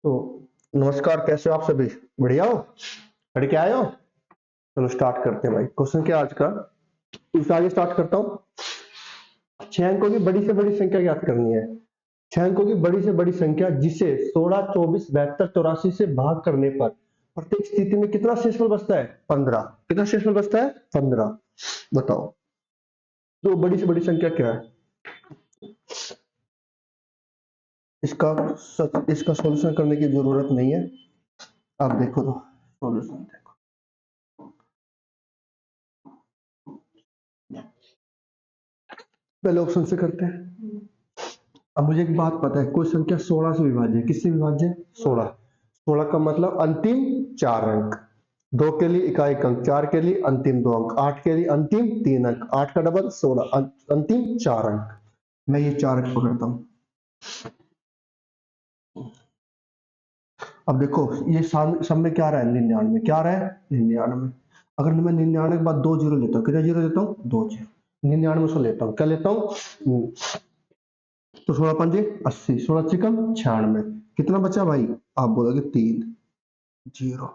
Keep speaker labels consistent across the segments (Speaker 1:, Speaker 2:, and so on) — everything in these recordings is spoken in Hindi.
Speaker 1: तो नमस्कार, कैसे हो आप सभी? बढ़िया हो? पढ़ के आए हो? चलो स्टार्ट करते हैं भाई। क्वेश्चन क्या है आज का? इससे आगे स्टार्ट करता हूँ। 6 अंकों की बड़ी से बड़ी संख्या ज्ञात करनी है। 6 अंकों की बड़ी से बड़ी संख्या जिसे 16, 24, 72, 84 से भाग करने पर प्रत्येक स्थिति में कितना शेषफल बचता है? 15। कितना शेषफल बचता है? 15। बताओ तो बड़ी से बड़ी संख्या क्या है? इसका सॉल्यूशन करने की जरूरत नहीं है। आप देखो तो सॉल्यूशन देखो। पहले ऑप्शन से करते हैं। अब मुझे एक बात पता है, कोई संख्या 16 से विभाज्य है। किससे विभाज्य है? 16। 16 का मतलब अंतिम 4 अंक। 2 के लिए इकाई अंक, 4 के लिए अंतिम 2 अंक, 8 के लिए अंतिम 3 अंक, 8 का डबल 16, अंतिम 4 अंक। मैं ये 4 अंक पकड़ता हूँ। अब देखो ये सब में क्या रहा है? 99। क्या रहा है? 99। अगर मैं 99 के बाद 2 जीरो लेता हूँ, कितने जीरो लेता हूँ? 2 जीरो। 99 से लेता हूँ, क्या लेता हूँ? तो 16 पंजे 80, 16 चिकन 96। कितना बचा भाई? आप बोलोगे 3 जीरो।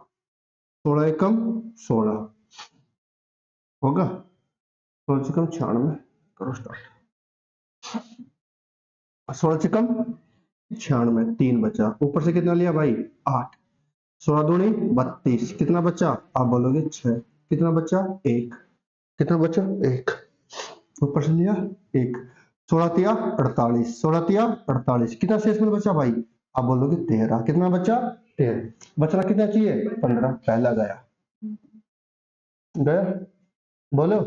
Speaker 1: 16 एकम 16 होगा। 16 चिकन 96। करो स्टार्ट। 16 चिकन 96, 3 बचा। ऊपर से कितना लिया भाई? 8। 16 दूनी 32। कितना बचा? आप बोलोगे 6। कितना बचा? 1। कितना बचा? 1। ऊपर से लिया 1। 16 तिया 48, 16 तिया 48। कितना शेषफल बचा भाई? आप बोलोगे 13। कितना बचा? 13। बचना कितना चाहिए? 15। पहला गया। गया? बोलो।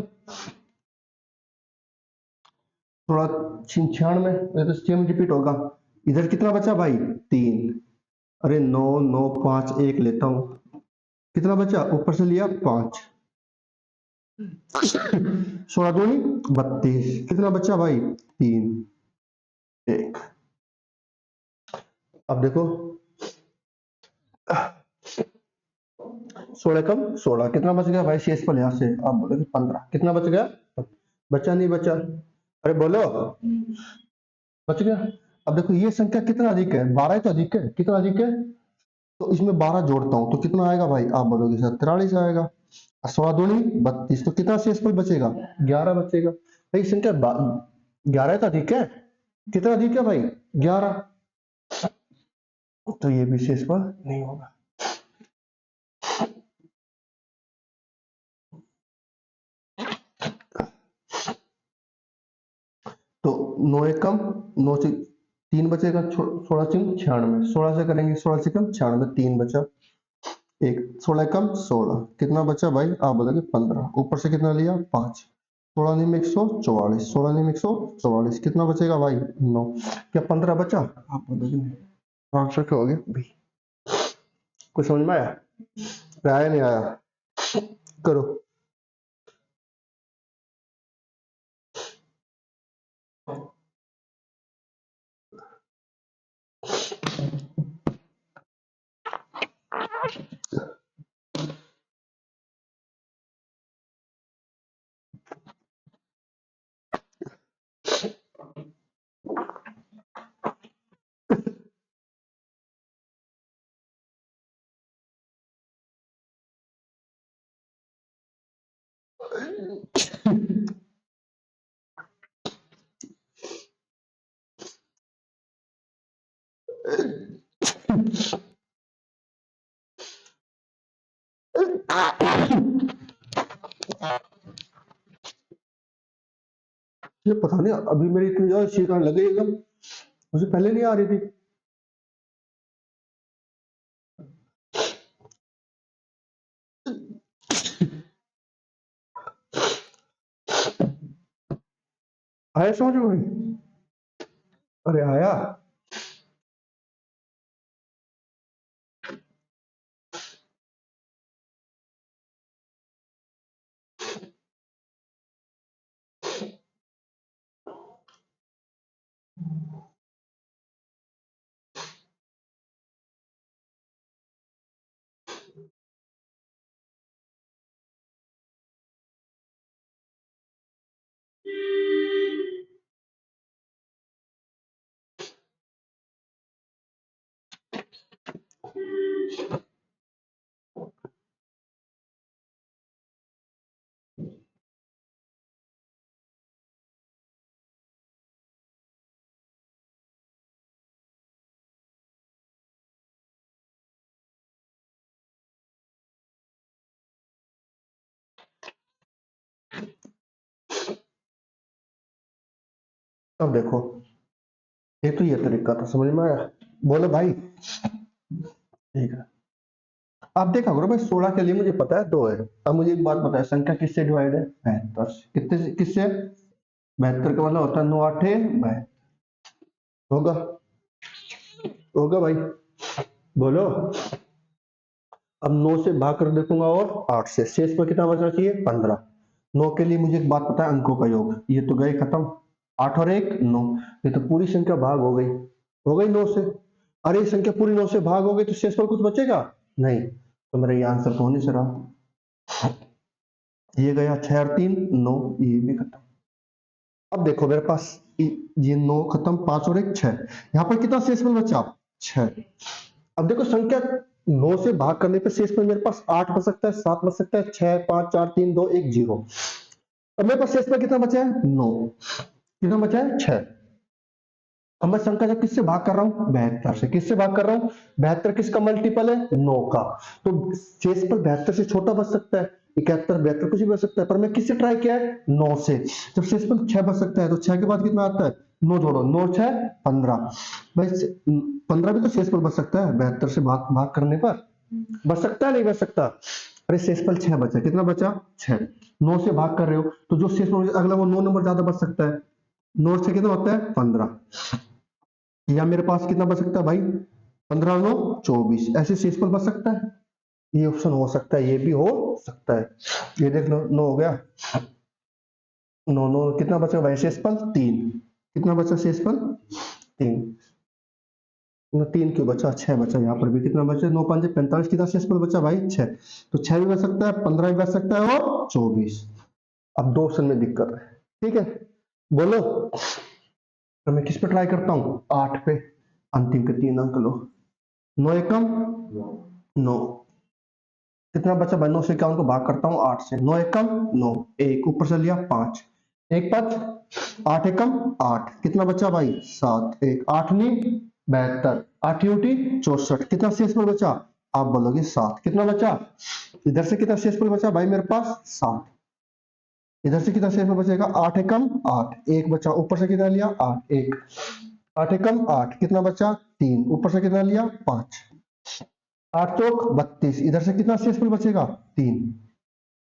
Speaker 1: थोड़ा 96, ये तो सेम रिपीट होगा। इधर कितना बचा भाई? 3। अरे 9, 9, 5, 1 लेता हूं। कितना बचा? ऊपर से लिया 5। 16 दूनी 32। कितना बचा भाई? 3, 1। अब देखो 16 कम 16। कितना बच गया भाई शेषफल? यहां से आप बोलोगे 15। कितना बच गया? बचा नहीं बचा? अरे बोलो। बच गया। अब देखो ये संख्या कितना अधिक है? 12 तो अधिक है। कितना अधिक है? तो इसमें 12 जोड़ता हूं तो कितना आएगा भाई? आप बोलोगे सर 43 आएगा। 16 दूनी 32। तो कितना शेषफल बचेगा? 11 बचेगा। भाई संख्या 11 तो अधिक है। कितना अधिक है भाई? 11। तो ये भी शेषफल नहीं होगा। तो 9 एकम 9 से 3 बचेगा। 16 चिम 96। 16 से करेंगे, 16 से कम 96, 3 बचा। एक 16 कम 16। कितना बचा भाई? आप बोलोगे 15। ऊपर से कितना लिया? 5। 16 नीम 144, 16 नीम 144। कितना बचेगा भाई? 9। क्या 15 बचा? आप बोलोगे नहीं। आंसर क्या हो गया बी। कुछ समझ में आया? आया नहीं आया? करो। ये पता नहीं अभी मेरी इतनी ज्यादा छींक आने लगी एकदम। मुझे पहले नहीं आ रही थी। आया समझ में भाई? अरे आया। अब देखो, ये तो ये तरीका था, समझ में आया? बोलो भाई। ठीक है, आप देखा करो भाई, 16 के लिए मुझे पता है 2 है। अब मुझे एक बात बताए, संख्या किससे डिवाइड है? 72 से। कितने से किससे? 72 का मतलब होता है 9 8 72। होगा, होगा भाई, बोलो। अब 9 से भाग कर देखूंगा और 8 से, शेष पर कितना बचना चाहिए? 15। 9 के लिए मुझे एक बात पता है, अंकों का योग, ये तो गए खत्म। 8 और 1 9, ये तो पूरी संख्या भाग हो गई 9 से। अरे संख्या पूरी 9 से भाग हो गई तो शेष पर कुछ बचेगा नहीं, तो मेरा ये आंसर तो होने से रहा। ये गया 6 और 3 9, ये भी खत्म। अब देखो मेरे पास ये 9 खत्म, 5 और 1 6, यहाँ पर कितना शेषफल बचा? 6। अब देखो संख्या 9 से भाग करने पे शेषफल मेरे पास 8 बच सकता है, 7 बच सकता है, 6 5 4 3 2 1 0। अब मेरे पास शेषफल कितना बचा है? 9। कितना बचा है? 6। अब मैं संख्या जब किससे भाग कर रहा हूं? 72 से। किससे भाग कर रहा हूं? 72 किसका मल्टीपल है? 9 का। तो शेषफल 72 से छोटा बच सकता है, 71 72 कुछ भी बच सकता है, पर मैं किससे ट्राई किया है? 9 से। जब शेषफल 6 बच सकता है तो 6 के बाद कितना आता है? 9 जोड़ो, 9 6 15। भाई 15 भी तो शेषफल बच सकता है 72 से भाग भाग करने पर। बच सकता है नहीं बच सकता? अरे शेषफल 6 बचा, कितना बचा? 6। 9 से भाग कर रहे हो तो जो शेषफल अगला वो 9 नंबर ज्यादा बच सकता है। 9 से कितना होता है? 15। या मेरे पास कितना बच सकता है भाई? 15 9 24, ऐसे शेषफल बच सकता है। ये ऑप्शन हो सकता है, ये भी हो सकता है। ये देख लो 9 हो गया, 9 9 कितना बचा भाई शेषफल? 3। कितना बचा शेषफल? 3। 3 क्यों बचा? 6 बचा। यहाँ पर भी कितना बचा? 9 5 45, कितना शेषफल बचा भाई? 6। तो 6 भी बच सकता है, 15 भी बच सकता है और 24। अब 2 ऑप्शन में दिक्कत है, ठीक है, बोलो। तो मैं किस पे ट्राई करता हूँ? 8 पे। अंतिम के 3 अंक लो। 9 एकम 9, कितना बचा भाई? 9 से इक्यावन को भाग करता हूँ 8 से। 9 एकम 9, 1 ऊपर से लिया 5, 1 5 8 एकम 8, कितना बचा भाई? 7 1 8 नहीं 72, 8 उठी 64, कितना शेषफल बचा? आप बोलोगे 7। कितना बचा? इधर से कितना शेषफल बचा भाई मेरे पास? 7। इधर से कितना शेषफल बचेगा? 8 एकम 8, 1 बचा, ऊपर से कितना लिया? 8 1 8 एकम 8, कितना बचा? 3, ऊपर से कितना लिया? 5, 8 चौक 32, इधर से कितना शेषफल बचेगा? 3।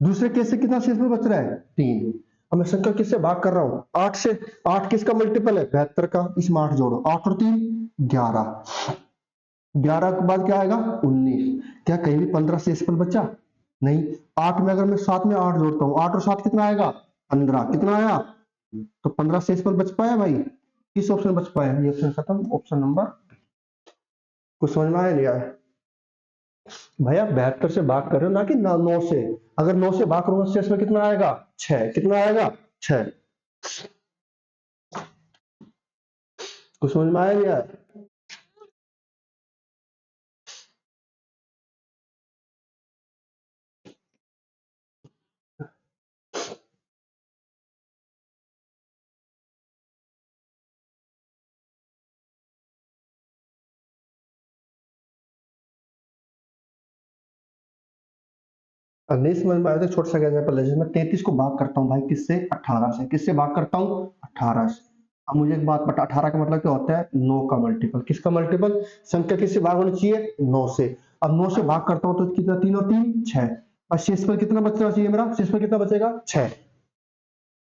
Speaker 1: दूसरे केस से कितना शेषफल बच रहा है? 3। अब मैं संख्या किससे भाग कर रहा हूं? 8 से। 8 किसका मल्टीपल है? 72 का। इसमें 8 जोड़ो, 8 और 3 11, 11 के बाद क्या आएगा? 19। क्या कहीं भी 15 शेषफल बचा? नहीं। 8 में अगर मैं 7 में 8 जोड़ता हूँ, 8 और 7 कितना आएगा? 15। कितना आया? तो 15 शेषफल बच पाया भाई? किस ऑप्शन बच पाया? ये ऑप्शन खत्म, ऑप्शन नंबर। कुछ समझ में आया नहीं आया? भैया 72 से भाग कर रहे हो ना कि 9 से। अगर 9 से भाग करूंगा शेष में कितना आएगा? 6। कितना आएगा? 6। कुछ समझ में आया नहीं आया? अब नहीं समझ में आया तो छोटा सा एग्जाम्पल है, जैसे मैं 33 को भाग करता हूँ भाई किससे? 18 से। किससे भाग करता हूँ? 18 से। अब मुझे एक बात बता, 18 का मतलब क्या होता है? 9 का मल्टीपल। किसका मल्टीपल? संख्या किससे भाग होनी चाहिए? 9 से। अब 9 से भाग करता हूँ तो कितना? 3 और 3 6। और शेषफल कितना बचना चाहिए मेरा? शेषफल कितना बचेगा? 6।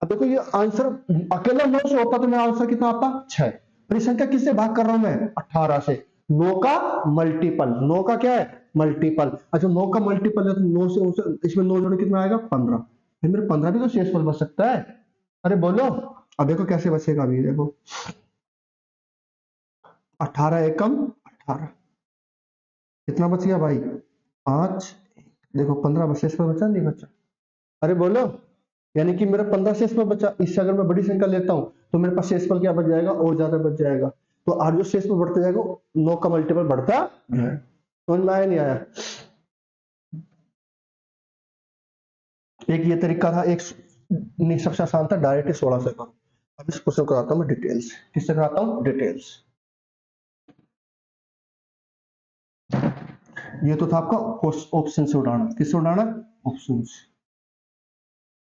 Speaker 1: अब देखो ये आंसर अकेला 9 से होता तो मेरा आंसर कितना आता? 6। पर ये संख्या किससे भाग कर रहा हूं मैं? 18 से। 9 का मल्टीपल। 9 का क्या है? मल्टीपल। अच्छा 9 का मल्टीपल है तो 9 से इसमें 9 जोड़े कितना आएगा? 15। फिर मेरे 15 भी तो शेषफल बच सकता है। अरे बोलो। अब देखो कैसे बचेगा, अभी देखो। 18 एकम 18, कितना बच गया भाई? 5। देखो 15 शेषफल बचा नहीं बचा? अरे बोलो। यानी कि मेरा 15 शेषफल बचा। इससे अगर मैं बड़ी संख्या लेता हूं तो मेरे पास शेषफल क्या बच जाएगा? और ज्यादा बच जाएगा। तो आज जो शेषफल बढ़ता जाएगा 9 का मल्टीपल बढ़ता जाएगा। समझ में आया नहीं आया? एक ये तरीका था, एक नहीं सबसे आसान था, डायरेक्ट 16 से करो। अब इस क्वेश्चन कराता हूँ मैं डिटेल्स। किससे कराता हूँ? डिटेल्स। ये तो था आपका ऑप्शन से उड़ाना। किससे उड़ाना? ऑप्शन से।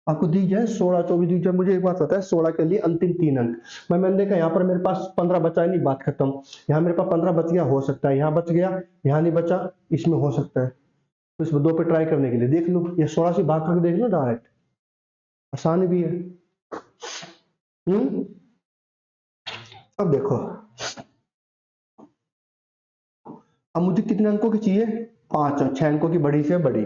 Speaker 1: आपको दी जाए 16 24 दी जाए, मुझे एक बात पता है 16 के लिए अंतिम 3 अंक। मैंने देखा यहाँ पर मेरे पास 15 बचा ही नहीं, बात खत्म। यहाँ मेरे पास 15 बच गया, हो सकता है यहाँ बच गया, यहाँ नहीं बचा, इसमें हो सकता है। तो इसमें 2 पे ट्राई करने के लिए देख लो, ये 16 से भाग करके देख लो, डायरेक्ट आसान भी है। हम्म। अब देखो, अब मुझे कितने अंकों की चाहिए? 5 अंक, 6 अंकों की, बड़ी से बड़ी।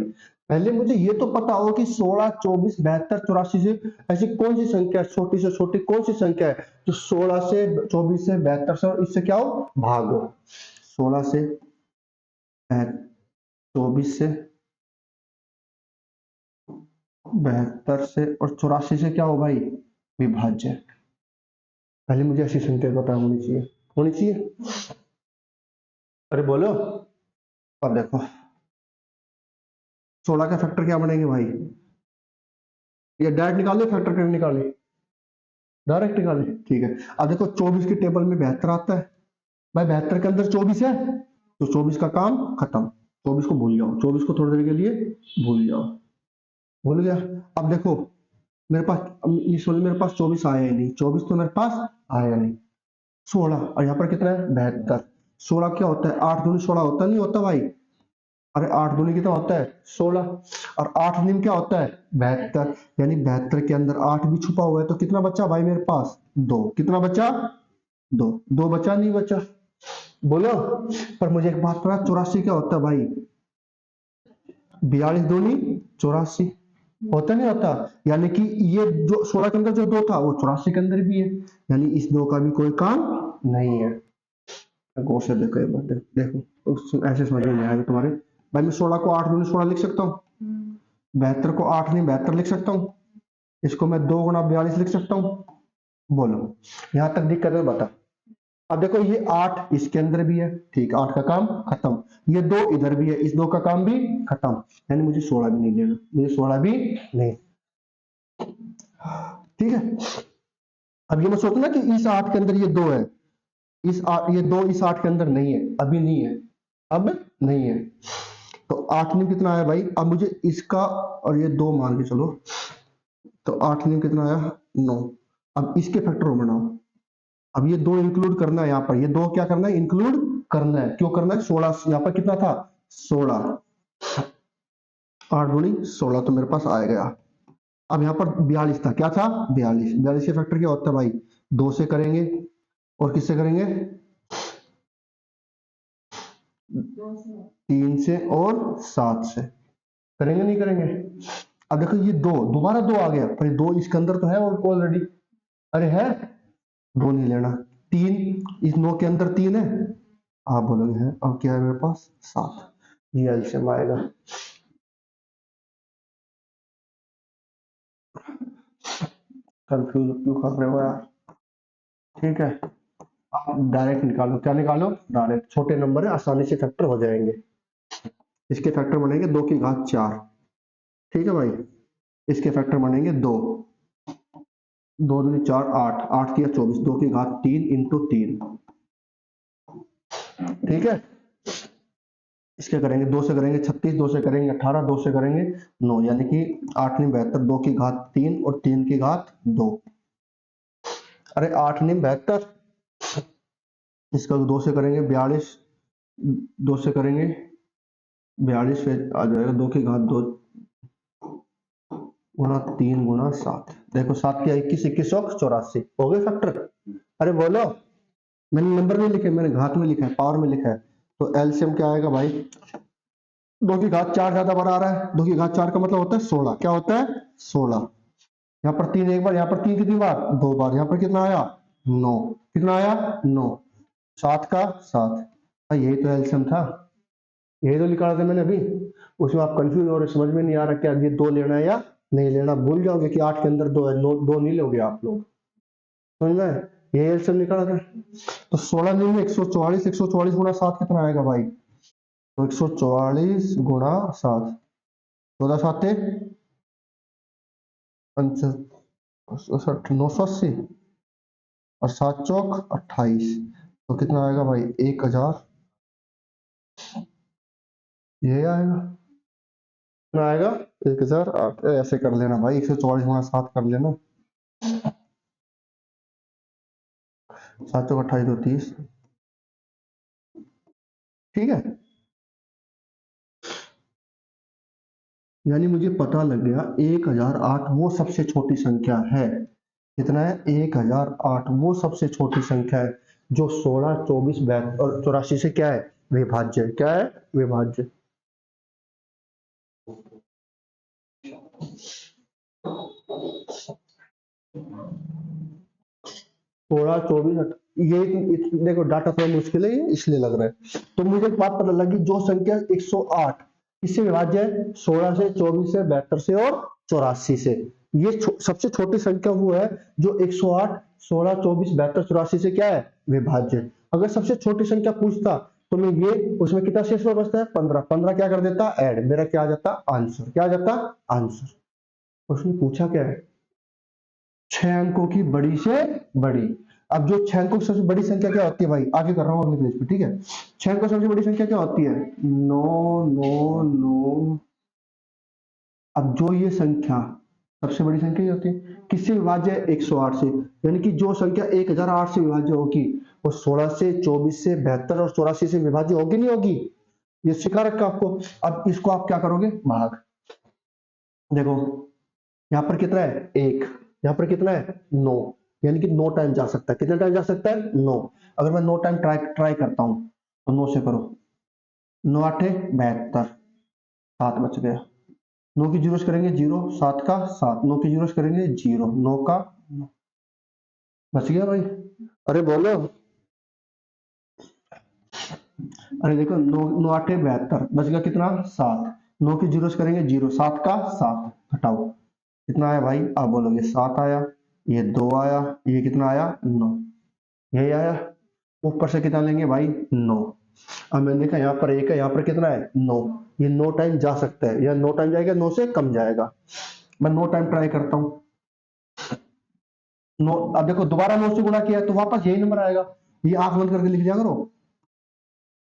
Speaker 1: पहले मुझे ये तो पता हो कि 16 24 72 84 से ऐसी कौन सी संख्या, छोटी से छोटी कौन सी संख्या है जो 16 से 24 से 72 से और इससे क्या हो, भागो। 16 से 24 से 72 से और 84 से क्या हो भाई, विभाज्य। पहले मुझे ऐसी संख्या पता होनी चाहिए, होनी चाहिए। अरे बोलो। अब देखो 16 का फैक्टर क्या बनेंगे भाई, ये डायरेक्ट निकालो, फैक्टर करके निकाले, डायरेक्ट निकाले, ठीक है। अब देखो 24 की टेबल में 72 आता है भाई, 72 के अंदर 24 है, तो 24 का काम खत्म। 24 को भूल जाओ, 24 को थोड़ी देर के लिए भूल जाओ, भूल गया। अब देखो मेरे पास, मेरे पास 24 आया ही नहीं, 24 तो मेरे पास आया नहीं। 16 और यहाँ पर कितना है, 72। 16 क्या होता है, 8 दूनी 16 होता नहीं होता भाई? अरे 8 दूनी कितना होता है, 16। और 8 नीम क्या होता है, 72। यानी 72 के अंदर 8 भी छुपा हुआ है, तो कितना बचा भाई मेरे पास, 2। कितना बचा, 2। 2 बचा, नहीं बचा? बोलो। पर मुझे एक बात पता, 84 क्या होता है भाई, 42 दूनी 84, होता नहीं होता? यानी कि ये जो 16 के अंदर जो 2 था वो 84 के अंदर भी है, यानी इस 2 का भी कोई काम नहीं है। गौर से देखो एक बार, देखो ऐसे समझ में नहीं आएगा तुम्हारे। भाई मैं 16 को 8 दूनी 16 लिख सकता हूँ, 72 को 8 नहीं 72 लिख सकता हूँ, इसको मैं 2 गुना 42 लिख सकता हूँ। बोलो यहाँ तक दिक्कत है, बता। अब देखो ये 8 इसके अंदर भी है, ठीक, 8 का काम खत्म। ये 2 इधर भी है, इस 2 का काम भी खत्म। यानी मुझे 16 भी नहीं लेना, मुझे 16 भी नहीं, ठीक है। अब ये मैं सोचना कि इस 8 के अंदर ये 2 है, ये 2 इस 8 के अंदर नहीं है, अभी नहीं है, अब नहीं है। तो 8 में कितना आया भाई, अब मुझे इसका और ये 2 मान के चलो, तो 8 में कितना आया, 9। अब इसके फैक्टर बनाओ। अब ये 2 इंक्लूड करना है यहाँ पर, ये 2 क्या करना है, इंक्लूड करना है। क्यों करना है, 16 यहाँ पर कितना था, 16। 8 दूनी 16 तो मेरे पास आ गया। अब यहाँ पर 42 था, क्या था, 42। 42 के फैक्टर क्या होता है भाई, 2 से करेंगे और किससे करेंगे, 3 से और 7 से करेंगे, नहीं करेंगे? अब देखो ये 2 दोबारा 2 आ गया, पर 2 इसके अंदर तो है ऑलरेडी, अरे है, 2 नहीं लेना। 3 इस 9 के अंदर 3 है, आप बोलोगे है, अब क्या है मेरे पास, 7। ये एल्शियम आएगा। कंफ्यूज क्यों कर रहे हो यार, ठीक है। आप डायरेक्ट निकालो, क्या निकालो, डायरेक्ट, छोटे नंबर है, आसानी से फैक्टर हो जाएंगे। इसके फैक्टर बनेंगे 2 की घात 4, ठीक है भाई। इसके फैक्टर बनेंगे 2, 2 दूनी 4, 8, 8 किया 24, 2 की घात 3 इंटू 3, ठीक है। इसके करेंगे 2 से करेंगे 36, 2 से करेंगे 18, 2 से करेंगे 9, यानी कि 8 नहीं 72, 2 की घात 3 और 3 की घात 2। अरे 8 नहीं 72, इसका 2 से करेंगे 42, 2 से करेंगे 42, फिर आ जाएगा 2 की घात 2 गुना 3 गुना 7। देखो 7 की 21, 21 84 हो गए फैक्टर। अरे बोलो, मैंने नंबर नहीं लिखे, मैंने घात में लिखा है, पावर में लिखा है। तो एलसीएम क्या आएगा भाई, 2 की घात 4 ज्यादा बड़ा आ रहा है, 2 की घात 4 का मतलब होता है 16, क्या होता है 16। यहाँ पर 3 एक बार, यहाँ पर 3 कितनी बार, 2 बार। यहाँ पर कितना आया, 9। कितना आया, 9। 7 का 7, यही तो एलसीएम था, यही तो निकाला था मैंने अभी। उसमें आप कंफ्यूज हो रहे, समझ में नहीं आ रहा क्या ये 2 लेना है या नहीं लेना, भूल जाओगे कि 8 के अंदर 2 है, 2 नहीं लोगे आप लोग, समझ में? ये एलसीएम निकाला था। तो 16 नहीं में 144, 144 गुना 7 कितना आएगा भाई, तो 144 गुणा 7, 14 साते 980 और 7 चौक 28। तो कितना आएगा भाई 1000, ये आएगा, कितना आएगा 1008। ऐसे कर लेना भाई, 144 गुणा 7 कर लेना, 7 चौक 28 तो 30। ठीक है, यानी मुझे पता लग गया 1008 वो सबसे छोटी संख्या है। कितना है 1008 वो सबसे छोटी संख्या है जो 16, 24, 42 और 84 से क्या है विभाज्य। क्या है विभाज्य। 16, 24, ये देखो डाटा थोड़ा मुश्किल है ये इसलिए लग रहा है। तो मुझे एक बात पता लगी, जो संख्या 108 किससे विभाज्य है 16 से, 24 से, 72 से और 84 से। ये सबसे छोटी संख्या वो है जो 108, 16, 24, 72, 84 से क्या है विभाज्य। अगर सबसे छोटी संख्या पूछता तो मैं ये उसमें कितना शेषफल बचता है 15, 15 क्या कर देता ऐड, मेरा क्या आ जाता आंसर, क्या आ जाता आंसर। उसने पूछा क्या है 6 अंकों की बड़ी से बड़ी। अब जो 6 अंकों की सबसे बड़ी संख्या क्या होती है भाई, आगे कर रहा हूं अगले पेज पे। ठीक है, 6 अंकों की सबसे बड़ी संख्या क्या होती है 9 9 9। अब जो ये संख्या सबसे बड़ी संख्या ये होती है किससे विभाज्य है 108 से। यानी कि जो संख्या 1008 से विभाज्य होगी वो 16 से, 24 से, 72 और 84 से विभाज्य होगी नहीं होगी, ये सिखा रखा आपको। अब इसको आप क्या करोगे भाग, देखो यहाँ पर कितना है 1, यहाँ पर कितना है 9, यानी कि 9 टाइम जा सकता है। कितना टाइम जा सकता है 9। अगर मैं 9 टाइम ट्राई ट्राई करता हूं तो 9 से करो, 9 8 72, 7 बच गया। 9 की जीरो करेंगे 0, 7 का 7, 9 की जीरो करेंगे 0, 9 का 9, बच गया भाई। अरे बोलो, अरे देखो 9 9 8 72 बच गया कितना 7, 9 की जीरो करेंगे 0, 7 का 7 घटाओ कितना आया भाई, आप बोलोगे 7 आया, ये 2 आया, ये कितना आया 9, यही आया। ऊपर से कितना लेंगे भाई 9। अब मैंने देखा यहाँ पर 1 है, यहाँ पर कितना है 9, ये 9 टाइम जा सकता है, या 9 टाइम जाएगा 9 से कम जाएगा। मैं 9 टाइम ट्राई करता हूँ, 9, अब देखो दोबारा 9 से गुणा किया है तो वापस यही नंबर आएगा, ये आंख बंद करके लिख दिया करो।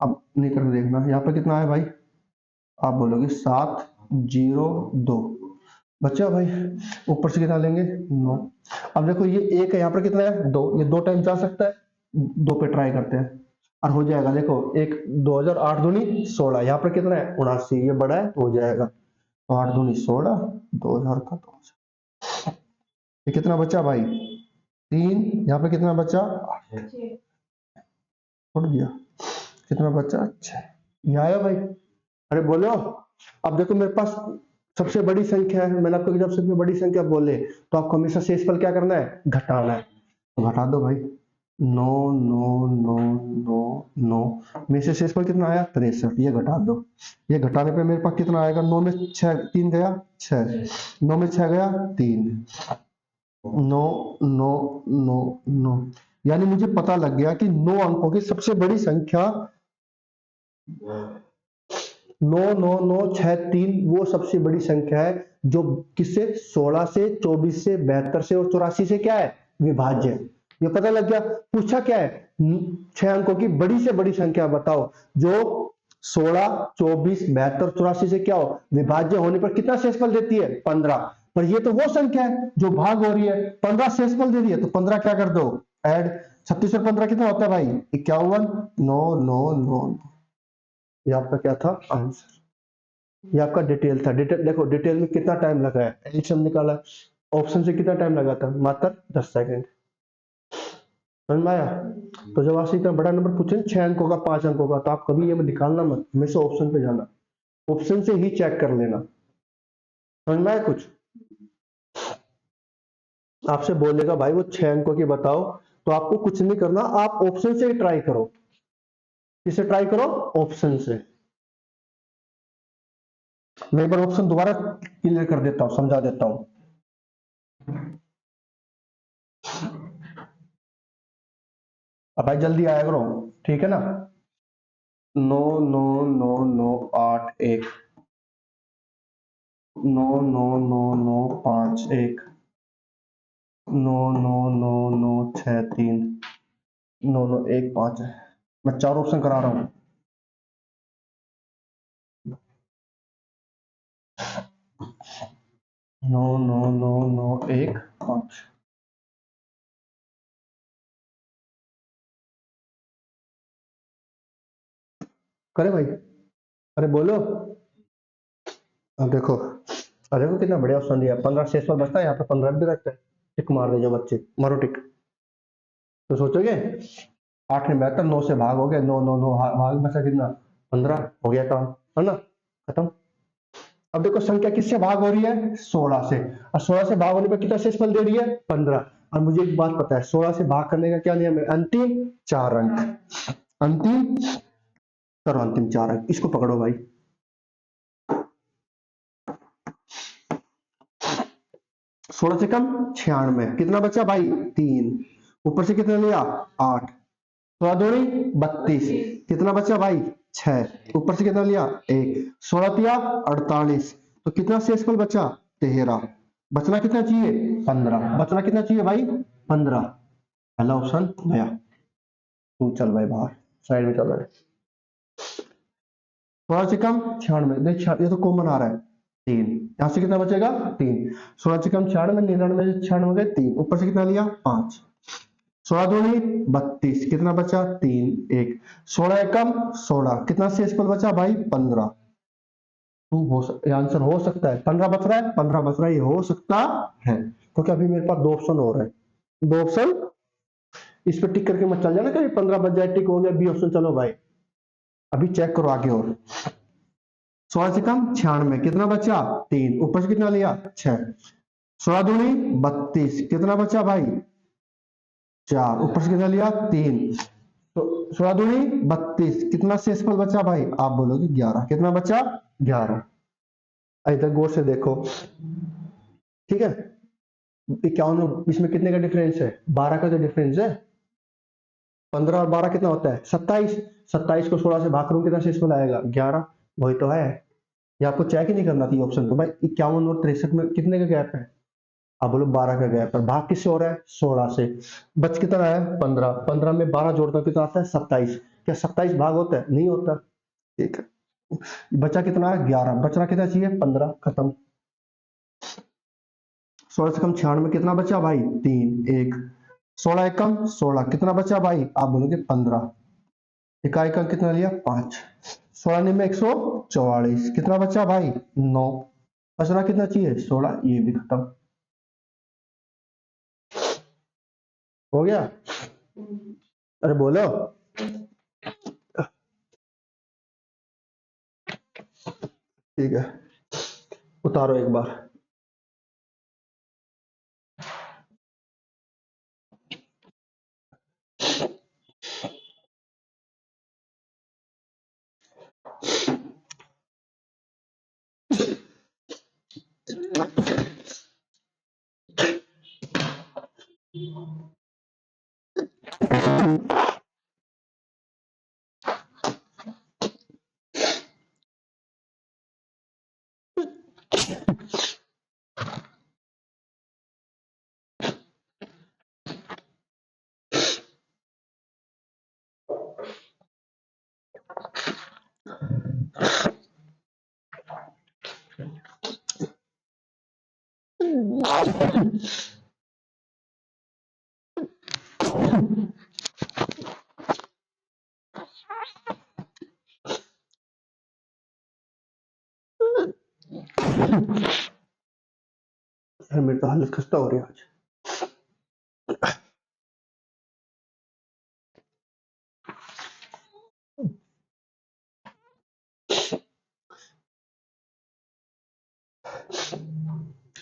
Speaker 1: अब नहीं करके देखना, यहाँ पर कितना है भाई, आप बोलोगे 702 बच्चा भाई। ऊपर से कितना लेंगे 9। अब देखो ये 1 है, यहाँ पर कितना है 2, ये 2 टाइम जा सकता है, 2 पे ट्राई करते हैं और हो जाएगा। देखो एक 2008 दूनी 16, यहाँ पर कितना है 79, ये बड़ा है तो हो जाएगा, तो 8 दूनी 16, 2000 का 2, ये कितना बचा भाई 3, यहाँ पे कितना बचा 8, छोड़ दिया, कितना बचा 6, ये आया भाई। अरे बोलो, अब देखो मेरे पास सबसे बड़ी संख्या है, मैंने आपको जब सबसे बड़ी संख्या बोले तो आपको हमेशा शेषफल क्या करना है घटाना है, तो घटा दो भाई 9 9 9 9 9 में से शेषफल कितना आया 63, ये घटा दो। ये घटाने पे मेरे पास कितना आएगा, 9 में 6 3 गया 6, 9 में 6 गया 3, 9 9 9 9, यानी मुझे पता लग गया कि 9 अंकों की सबसे बड़ी संख्या 9 9 9 6 3 वो सबसे बड़ी संख्या है जो किससे 16 से, 24 से, 72 से और 84 से क्या है विभाज्य है। ये पता लग गया। पूछा क्या है 6 अंकों की बड़ी से बड़ी संख्या बताओ जो 16, 24, 72, 84 से क्या हो विभाज्य होने पर कितना शेषफल देती है 15। पर ये तो वो संख्या है जो भाग हो रही है, 15 शेषफल दे रही है तो 15 क्या कर दो ऐड, 36 और 15 कितना होता है भाई 51, 9 9 9। ये आपका क्या था आंसर, ये आपका डिटेल था। डिटेल देखो, डिटेल में कितना टाइम लगा है, एडिशन निकाला, ऑप्शन से कितना टाइम लगा था मात्र 10 सेकंड। समझ में आया। तो जब आपसे इतना बड़ा नंबर पूछे 6 अंकों का 5 अंकों का तो आप कभी ये निकालना मत, हमेशा ऑप्शन पे जाना, ऑप्शन से ही चेक कर लेना। समझ में आया कुछ, आपसे बोलेगा भाई वो 6 अंकों की बताओ तो आपको कुछ नहीं करना, आप ऑप्शन से ही ट्राई करो। किसे ट्राई करो ऑप्शन से। मैं एक बार ऑप्शन दोबारा क्लियर कर देता हूं, समझा देता हूं। अब भाई जल्दी आया करो, ठीक है ना। 9 9 9 9 8 1 9 9 9 9 5 1 9 9 9 9 6 3 9 9 1 5 है। मैं 4 ऑप्शन करा रहा हूँ। 9 9 9 9 1 5 करे भाई। अरे बोलो। अब देखो। अरे देखो कितना बढ़िया ऑप्शन दिया, 15 शेष पर बचता है, यहाँ पे 15 भी रखता है। टिक मार दे जो बच्चे, मारो टिक। तो सोचोगे 8 में बेहतर, 9 से भाग हो गया, 9 9 9 भाग बचा कितना, 15 हो गया काम, है ना, खत्म। अब देखो संख्या किससे भाग हो रही है, 16 से, और 16 से भाग होने पर कितना शेषफल दे रही है, 15। और मुझे एक बात पता है, 16 से भाग करने का क्या नियम है, अंतिम 4 अंक। अंतिम, करो अंतिम 4 अंक, इसको पकड़ो भाई। 16 से कम 96, कितना बचा भाई, 3। ऊपर से कितना लिया, 8। 16 दूनी 32, कितना बचा भाई, 6। ऊपर से कितना लिया, 1। 16 तिया 48, तो कितना शेषफल बचा, 13। बचना कितना चाहिए, 15। बचना कितना चाहिए भाई, 15। पहला ऑप्शन गया। तू चल भाई बाहर, साइड में चल रहा है। 16 से कम 96, देख ये तो कॉमन आ रहा है, 3। यहां से कितना बचेगा, 3। 16 से कम 96, 99 से 96 गए 3, ऊपर से कितना लिया, 5। 16 दूनी 32, कितना बचा, 3 1। 16 एकम 16, कितना शेषफल बचा भाई, 15। ये आंसर हो सकता है, 15 बच रहा है, 15 बच रहा है, ये हो सकता है, क्योंकि अभी मेरे पास 2 ऑप्शन हो रहे हैं, 2 ऑप्शन। इस पर टिक करके मत चल जाना, कभी 15 बच जाए, टिक हो गया, बी ऑप्शन, चलो भाई अभी चेक करो आगे और। 16 से कम 96, कितना बचा, 3। ऊपर से कितना लिया, 6। 16 दूनी 32, कितना बचा भाई, 4। ऊपर से कितना लिया, 3। तो 16 दूनी 32, कितना शेषफल बचा भाई, आप बोलोगे 11, कितना बचा, 11। इधर गौर से देखो, ठीक है। 51, इसमें कितने का डिफरेंस है, 12 का जो डिफरेंस है। 15 और 12 कितना होता है, 27। 27 को 16 से भाग करूं, कितना शेषफल आएगा, 11। वही तो है, ये आपको चेक ही नहीं करना थी ऑप्शन तो भाई। 51 और 63 में कितने का गैप है, आप बोलो 12 का गैप है, भाग किससे हो रहा है, 16 से। बच कितना है, 15। 15 में 12 जोड़ता हूं, कितना आता है, 27। क्या 27 भाग होता है, नहीं होता, ठीक है। बचा कितना है, 11। बचना कितना चाहिए, 15, खत्म। 16 से कम 96, कितना बचा भाई, 3 1। 16 एकम 16, कितना बचा भाई, आप बोलोगे 15। इकाई का कितना लिया, 5। 16 में 144, कितना बचा भाई, 9। बचना कितना चाहिए, 16, ये भी खत्म हो गया। अरे बोलो। ठीक है, उतारो एक बार। मेरे तो हालत खस्ता हो रही है आज।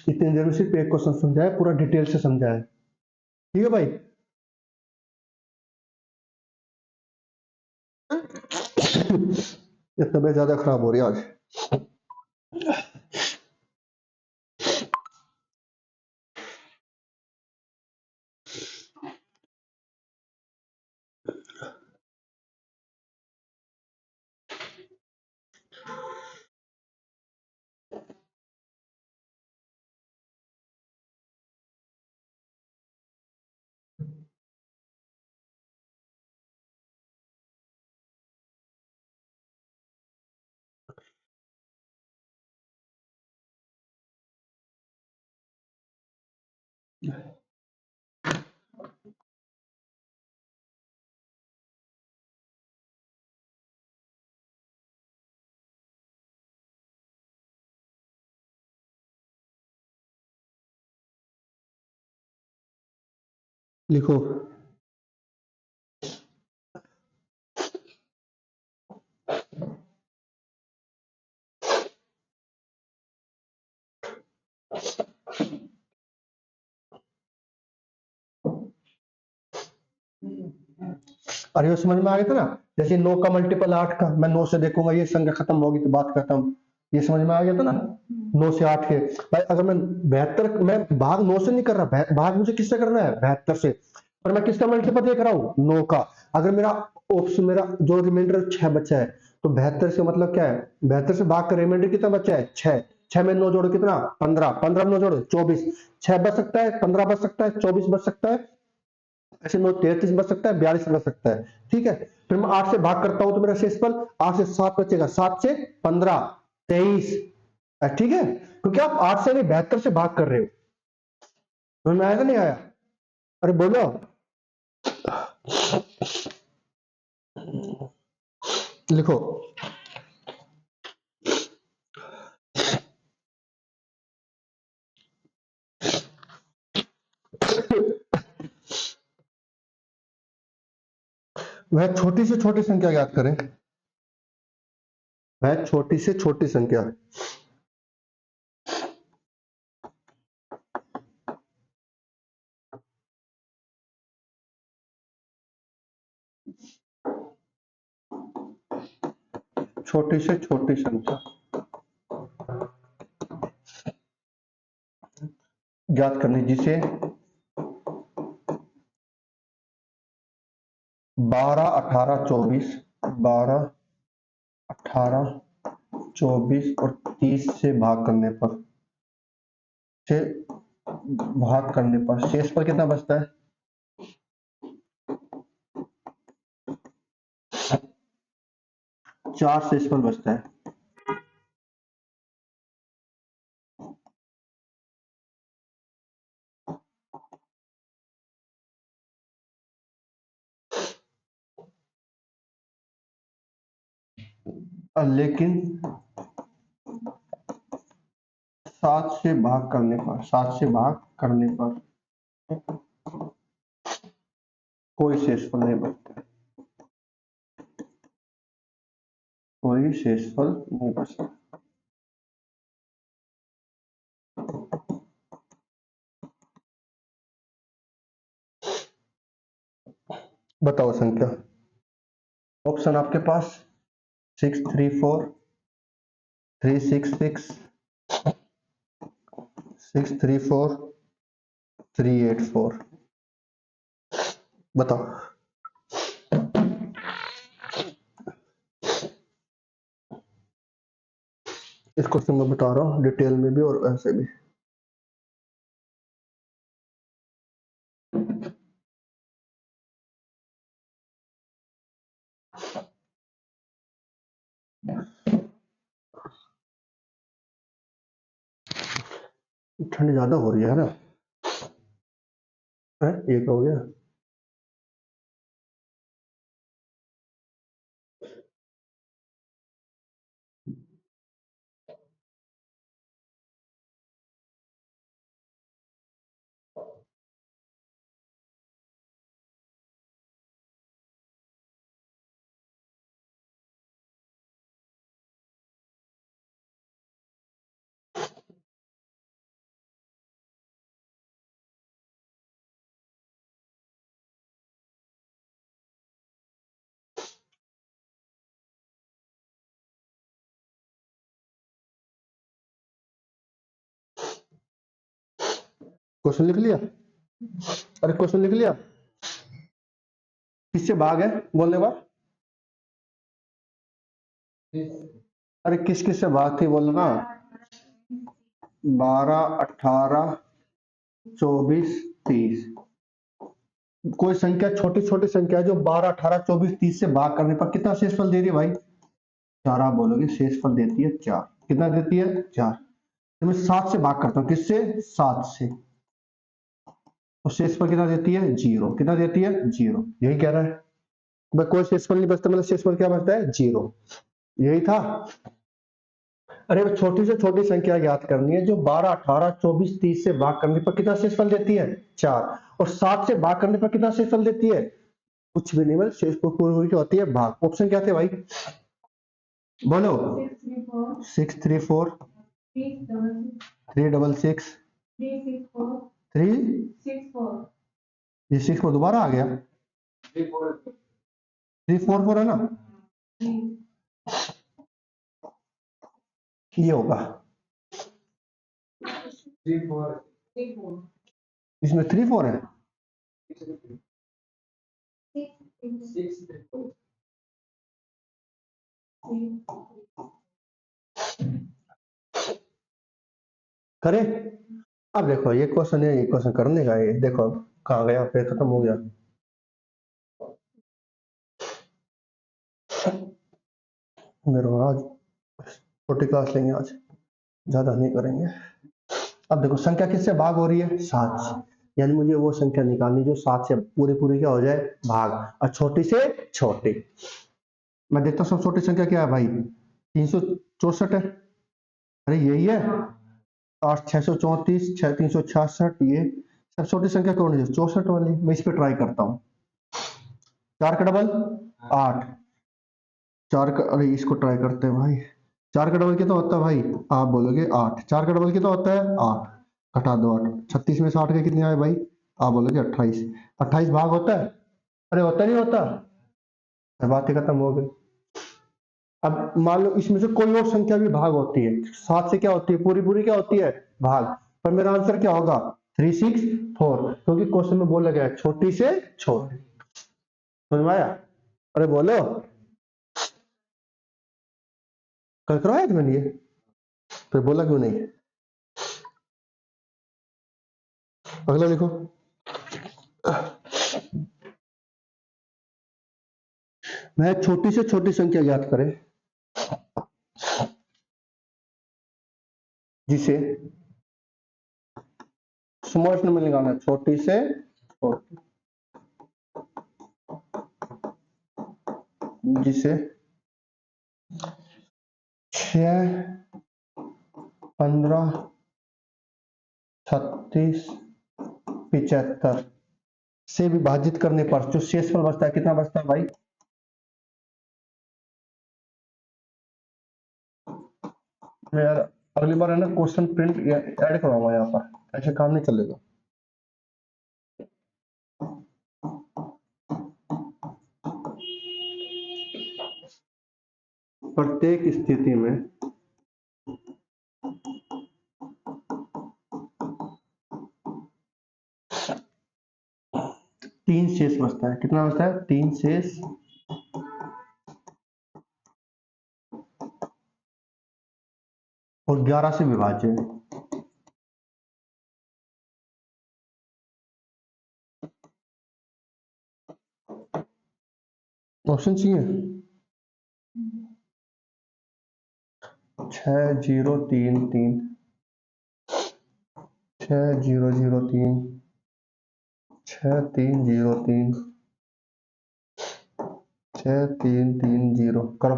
Speaker 1: इतनी देर में सिर्फ एक क्वेश्चन समझाया, पूरा डिटेल से समझाया, ठीक है भाई। ये तबीयत ज्यादा खराब हो रही है आज। लिखो। अरे वो समझ में आ गया था ना, जैसे 9 का मल्टीपल 8 का, मैं 9 से देखूंगा ये संख्या खत्म होगी तो बात खत्म। ये समझ में आ गया था ना, 9 से 8 के। भाई अगर मैं 72, मैं भाग 9 से नहीं कर रहा, भाग मुझे किससे करना है, 72 से। पर मैं किसका मल्टीपल देख रहा हूँ, 9 का। अगर मेरा ऑप्शन, मेरा जो रिमाइंडर 6 बचा है, तो 72 से मतलब क्या है, 72 से भाग कर रिमाइंडर कितना बचा है, 6। 6 में 9 जोड़ो कितना, 15। 15 में 9 जोड़ो 24। 6 बच सकता है, 15 बच सकता है, 24 बच सकता है, ऐसे 9 33 बच सकता है, 42 बच सकता है। ठीक है, फिर मैं 8 से भाग करता हूं तो मेरा शेषफल 8 से 7 बचेगा, 7 से 15 23। ठीक है, क्योंकि आप 8 से नहीं 72 से भाग कर रहे हो। समझ में आया कि नहीं आया? अरे बोलो। लिखो। वह छोटी से छोटी संख्या ज्ञात करें। वह छोटी से छोटी संख्या। छोटी से छोटी संख्या ज्ञात करनी, जिसे 12 18 24, 12 18 24 और 30 से भाग करने पर, से भाग करने पर शेष पर कितना बचता है, 4 शेष पर बचता है। लेकिन 7 से भाग करने पर, 7 से भाग करने पर कोई शेषफल नहीं बचता, कोई शेषफल नहीं बचता। बताओ संख्या। ऑप्शन आपके पास 634, 366, 634, 384। बताओ। इस क्वेश्चन में बता रहा हूँ डिटेल में भी और ऐसे भी। ठंड ज्यादा हो रही है ना। एक हो गया। क्वेश्चन लिख लिया? अरे क्वेश्चन लिख लिया? किससे भाग है बोलने बार? अरे किस किस से भाग थी बोलना ना। 12 18 24 30। कोई संख्या छोटी छोटी संख्या है जो 12 18 24 30 से भाग करने पर कितना शेषफल दे रही है भाई? 4। आप बोलोगे शेषफल देती है 4। कितना देती है? 4। तो मैं 7 से भाग करता हूँ, किससे? 7 से। तो शेषफल कितना देती है? जीरो। कितना देती है? जीरो। यही कह रहा है भाई, कोई शेषफल नहीं बचता, मतलब शेषफल क्या बचता है? जीरो। यही था। अरे छोटी से छोटी संख्या याद करनी है, जो 12, 18, 24, 30 से भाग करने पर कितना शेषफल देती है? 4। और 7 से भाग करने पर कितना शेषफल देती है? कुछ भी नहीं, मतलब शेषफल पूरी क्या होती है? भाग। ऑप्शन क्या थे भाई? बोलो। 634, 366, 3, ये 6 को दोबारा आ गया। 344 है ना, ये होगा। इसमें 3 4 है। करे। अब देखो ये क्वेश्चन है, ये क्वेश्चन करने का, ये देखो कहाँ गया, फिर खत्म हो गया। मेरे को आज छोटी क्लास लेंगे, आज ज्यादा नहीं करेंगे। अब देखो संख्या किससे भाग हो रही है? 7 से। यानी मुझे वो संख्या निकालनी जो 7 से पूरी पूरी क्या हो जाए? भाग। और छोटी से छोटी, मैं देखता हूँ सब छोटी संख्या क्या है भाई? 364 है। अरे यही है। 8 634, 366, ये सब छोटी संख्या कौन है? 64 वाली। मैं इस पर ट्राई करता हूँ। 4 का डबल 8। 4 का, अरे इसको ट्राई करते हैं भाई। 4 का डबल कितना होता है भाई? आप बोलोगे 8। 4 का डबल कितना होता है? 8। घटा दो 8। 36 में से 8 के कितने आए भाई? आप बोलोगे 28। 28 भाग होता है? अरे होता नहीं होता। बात ही खत्म हो गई। अब मान लो इसमें से कोई और संख्या भी भाग होती है, 7 से क्या होती है? पूरी पूरी क्या होती है? भाग। पर मेरा आंसर क्या होगा? 364, क्योंकि क्वेश्चन में बोला गया है छोटी से छोटी। समझ में आया? अरे बोलो। कल करवाया था मैंने ये, फिर बोला क्यों नहीं? अगला देखो। वह छोटी से छोटी संख्या ज्ञात करें जिसे स्मॉलेस्ट नंबर निकालना है, छोटी से छोटी, जिसे 6, 15, 36, 75 से विभाजित करने पर जो शेषफल बचता है, कितना बचता है भाई? मैं यार अगली बार है ना क्वेश्चन प्रिंट ऐड करवाऊंगा यहाँ पर, ऐसे काम नहीं चलेगा। प्रत्येक स्थिति में तीन शेष बचता है। कितना बचता है? 3 शेष। और 11 से विभाज्य। ऑप्शन चाहिए? 6033, 6003, 6303, 6330 करो।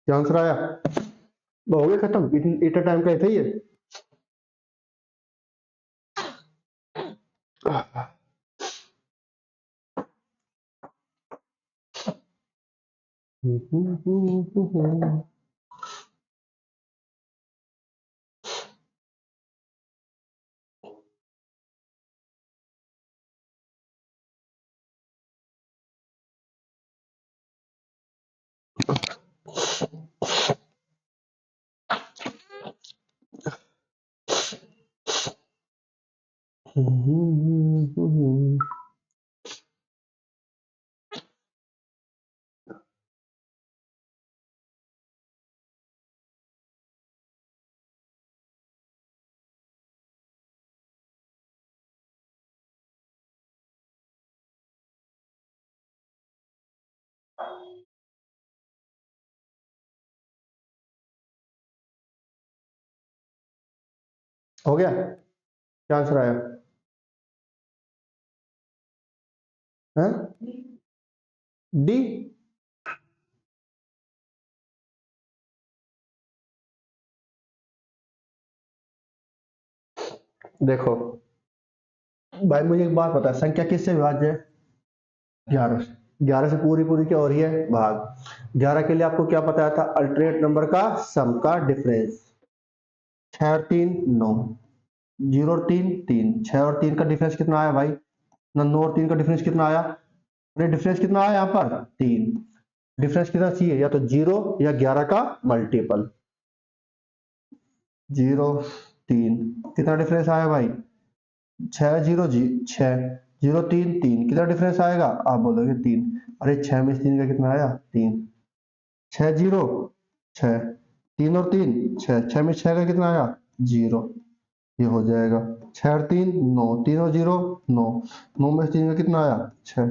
Speaker 1: क्या आंसर आया? हो गया खत्म, इतना टाइम का था ये। हो गया? क्या आंसर आया? है? डी। देखो भाई, मुझे एक बात पता है, संख्या किससे विभाज्य है? 11 से। 11 से पूरी पूरी क्या हो रही है? भाग। 11 के लिए आपको क्या पता था? अल्टरनेट नंबर का सम का डिफरेंस। 6 और 3 9, 0 और 3 3, 6 और 3 का डिफरेंस कितना आया भाई? ना 9 और 3 का डिफरेंस कितना आया? अरे डिफरेंस कितना आया यहाँ पर? 3। डिफरेंस कितना चाहिए? या तो 0 या 11 का मल्टीपल। 0 3, कितना डिफरेंस आया भाई? 6 0 जी 6, 0 3 3, कितना डिफरेंस आएगा? आप बोलोगे 3। अरे 6 में से 3 का कितना आया? 3। 6 0 6, 3 और 3 6, 6 में 6 का कितना आया? 0। ये हो जाएगा 6 और 3 9, 3 और 0 9, 9 में से 3 का कितना आया? 6।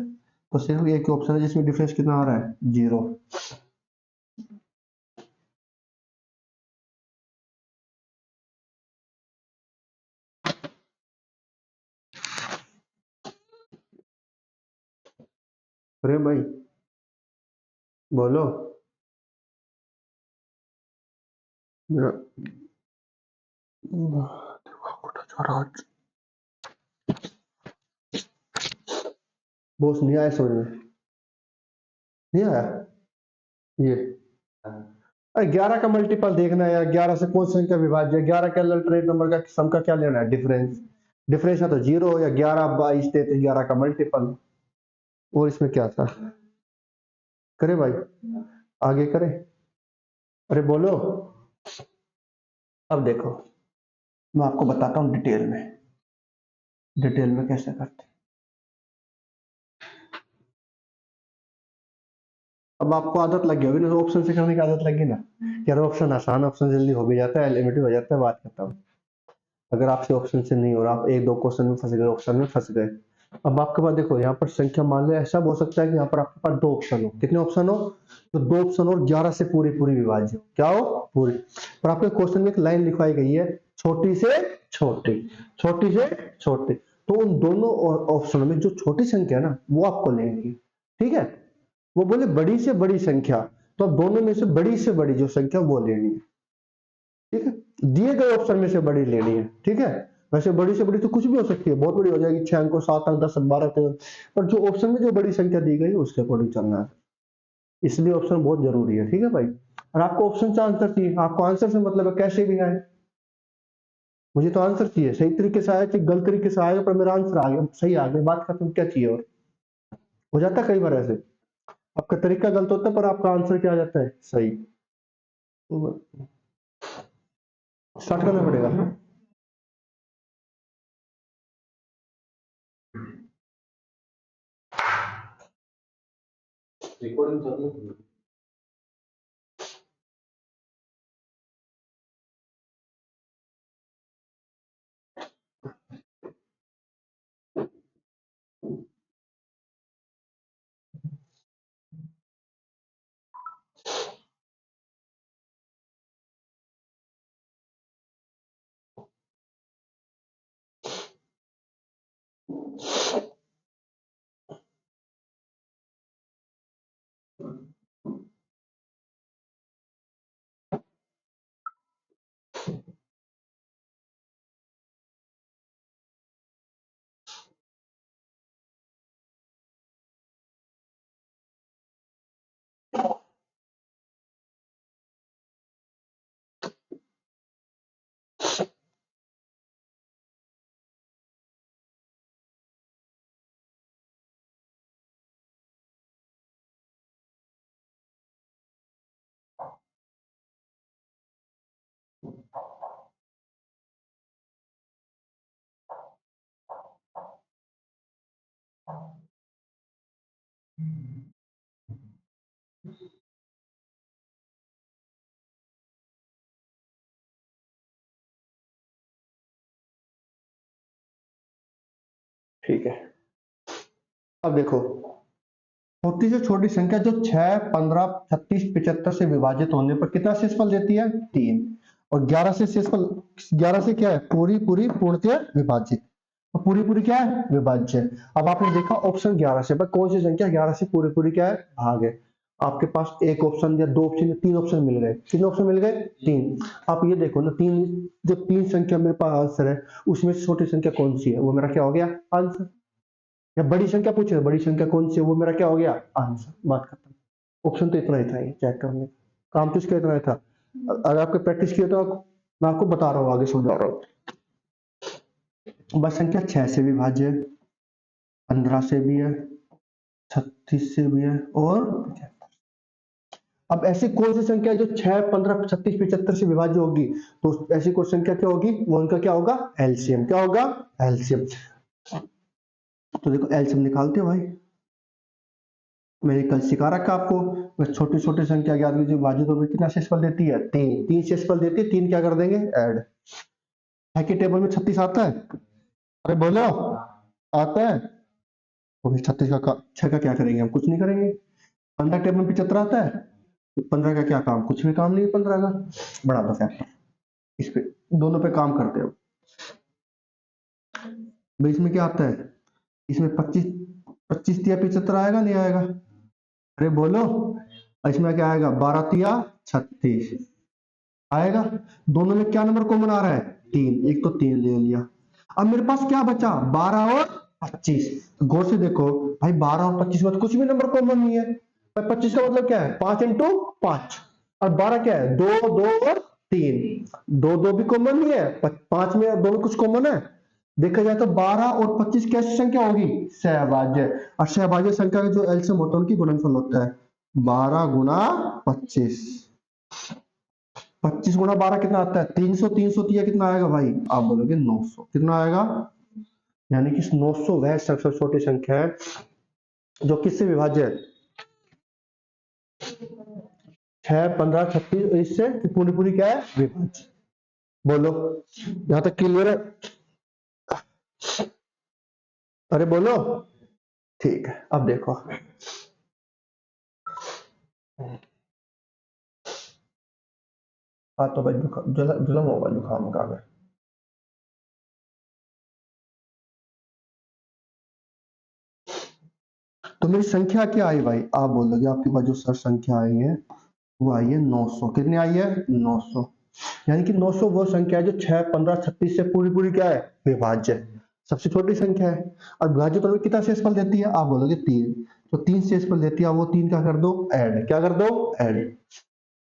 Speaker 1: तो सिर्फ एक ऑप्शन है जिसमें डिफरेंस कितना आ रहा है? 0। अरे भाई बोलो। मेरा बॉस नहीं आया समझ में? नहीं आया ये? अरे 11 का मल्टीपल देखना है यार, 11 से कौन सी संख्या विभाज्य है? 11 के अल्टरनेट नंबर का सम का क्या लेना है? डिफरेंस। डिफरेंस है तो 0 या 11 22 33, 11 का मल्टीपल। और इसमें क्या था? करे भाई, आगे करे। अरे बोलो। अब देखो, मैं आपको बताता हूँ डिटेल में। डिटेल में कैसे करते हैं। अब आपको आदत लग गई होगी ना, ऑप्शन से करने की आदत लगी ना। यार ऑप्शन आसान, ऑप्शन जल्दी हो भी जाता है, लिमिटेड हो जाता है, बात करता हूँ। अगर आपसे ऑप्शन से नहीं हो रहा, आप एक दो क्वेश्चन में फंस गए, ऑप्शन में फंस गए। अब आपके पास देखो यहाँ पर संख्या, मान लो ऐसा हो सकता है कि यहाँ पर आपके पास दो ऑप्शन हो। कितने ऑप्शन हो? तो दो ऑप्शन और 11 से पूरी पूरी विभाज्य हो। क्या हो? पूरी। पर आपके क्वेश्चन में एक लाइन लिखवाई गई है, छोटी से छोटी, छोटी से छोटी। तो उन दोनों ऑप्शन में जो छोटी संख्या है ना, वो आपको लेनी है। ठीक है? वो बोले बड़ी से बड़ी संख्या, तो अब दोनों में से बड़ी जो संख्या वो लेनी है। ठीक है? दिए गए ऑप्शन में से बड़ी लेनी है। ठीक है? वैसे बड़ी से बड़ी तो कुछ भी हो सकती है, बहुत बड़ी हो जाएगी, 6 अंक 7 अंक 10 12 13, पर जो ऑप्शन में जो बड़ी संख्या दी गई है उसके अकॉर्डिंग चलना है। इसलिए ऑप्शन बहुत जरूरी है। ठीक है भाई? और आपको ऑप्शन से आंसर चाहिए, आपको आंसर से मतलब है कैसे भी आए, मुझे तो आंसर चाहिए, सही तरीके से आया चाहे गलत तरीके से आएगा, पर मेरा आंसर आ गया, सही आ गया, बात खत्म, क्या चाहिए और? हो जाता है कई बार ऐसे, आपका तरीका गलत होता है पर आपका आंसर क्या आ जाता है? सही। तो स्टार्ट करना पड़ेगा। रिकॉर्डिंग चालू है। ठीक है। अब देखो, छोटी से छोटी संख्या जो 6, 15, 36, 75 से विभाजित होने पर कितना शेषफल देती है? 3। और 11 से शेषफल, 11 से क्या है? पूरी पूरी पूर्णतः विभाजित। और पूरी पूरी क्या है? विभाज्य। अब आपने देखा ऑप्शन 11 से, कौन सी संख्या 11 से पूरी पूरी क्या है? भाग है। आपके पास एक ऑप्शन या दो ऑप्शन या तीन ऑप्शन मिल गए। कितने ऑप्शन मिल गए? 3। आप ये देखो ना, जो तीन संख्या मेरे पास आंसर है, उसमें से छोटी संख्या कौन सी है? वो मेरा क्या हो गया? आंसर। या बड़ी संख्या पूछे, बड़ी संख्या कौन सी है? वो मेरा क्या हो गया? आंसर। बात खत्म। ऑप्शन तो इतना ही था, ये चेक करने का काम तो इसका इतना ही था। अगर आपको प्रैक्टिस किया तो मैं आपको बता रहा हूँ, आगे समझा रहा हूँ। बस संख्या 6 से भी भाज्य है, 15 से भी है, 36 से भी है, और अब ऐसी कौन सी संख्या है जो 6, 15, 36, 75 से विभाज्य होगी? तो ऐसी कोई संख्या क्या होगी? वो उनका क्या होगा? एलसीएम। क्या होगा? एलसीएम। तो देखो एलसीएम निकालते हो भाई, मैंने कल सिखा रखा आपको। बस छोटी छोटी संख्या ज्ञात कीजिए, विभाजित होकर कितना शेषफल देती है? 3। 3 शेषफल देती है, 3 क्या कर देंगे? ऐड। है कि टेबल में 36 आता है? अरे बोलो, आता है? तो फिर 36 का 6 का क्या करेंगे? हम कुछ नहीं करेंगे। 15 टेबल में 75 आता है? 15 का क्या काम? कुछ भी काम नहीं है 15 का। बढ़ा दो फैक्टर, इस पे दोनों पे काम करते हो। बीच में क्या आता है? इसमें 25, 25 तिया 75 आएगा नहीं आएगा? अरे बोलो। इसमें क्या आएगा? 12 तिया 36 आएगा। दोनों में क्या नंबर कॉमन आ रहा है? 3। एक तो 3 ले लिया। अब मेरे पास क्या बचा? 12 और 25। गौर से देखो भाई, 12 और 25 में तो कुछ भी नंबर कॉमन नहीं है। 25 का मतलब क्या है? 5 इंटू 5। और 12 क्या है? 2, 2 और 3। 2, 2 भी कॉमन नहीं है, 5 में और 2 में कुछ कॉमन है? देखा जाए तो 12 और 25 कैसी संख्या होगी? सहभाज्य। और सहभाज्य संख्या का जो एलसीएम होता है उनकी गुणनफल होता है 12 गुना 25। 25 गुना 12 कितना आता है? 300। 300 तिया कितना आएगा भाई? आप बोलोगे 900। कितना आएगा? यानी कि 900 वह सबसे छोटी संख्या है जो किससे विभाज्य है? 6, 15, 36, इससे पूरी पूरी क्या है? विभाज्य। बोलो, यहां तक क्लियर है? अरे बोलो। ठीक है, अब देखो। हाँ तो भाई जुलम होगा जुकाम का। तो मेरी संख्या क्या आई भाई? आप बोलोगे आपके पास जो सर संख्या आई है वो आई है 900। कितनी आई है? 900। यानी कि 900 वो संख्या है जो 6, 15, 36 से पूरी पूरी क्या है? विभाज्य। सबसे छोटी संख्या है। और विभाज्य तो कितना शेषफल देती है? आप बोलोगे 3। तो 3 शेषफल देती है, वो 3 का कर दो ऐड। क्या कर दो? ऐड